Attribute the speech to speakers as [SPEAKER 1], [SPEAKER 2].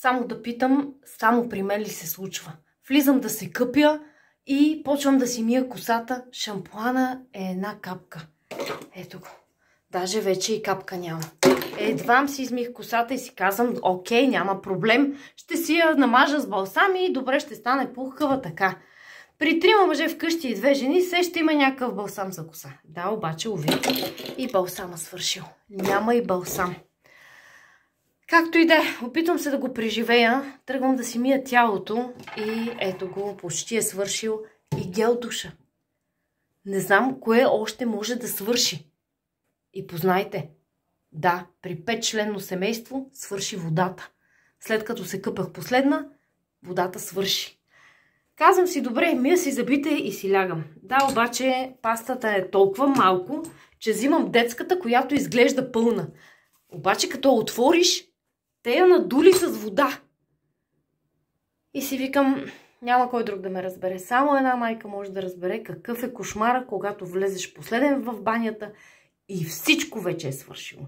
[SPEAKER 1] Само да питам, само при мен ли се случва? Влизам да се къпя и почвам да си мия косата. Шампуана е една капка. Ето го. Даже вече и капка няма. Едвам си измих косата и си казвам, окей, няма проблем. Ще си я намажа с балсам и добре ще стане пухкава така. При 3 мъже вкъщи и 2 жени се ще има някакъв балсам за коса. Да, обаче, уви, и балсама свършил. Няма и балсам. Както и да е, опитвам се да го преживея. Тръгвам да си мия тялото и ето го, почти е свършил и гел душа. Не знам кое още може да свърши. И познайте, да, при 5-членно семейство свърши водата. След като се къпах последна, водата свърши. Казвам си, добре, мия си зъбите и си лягам. Да, обаче пастата е толкова малко, че взимам детската, която изглежда пълна. Обаче като отвориш, те я надули с вода. И си викам, няма кой друг да ме разбере. Само една майка може да разбере какъв е кошмара, когато влезеш последен в банята и всичко вече е свършило.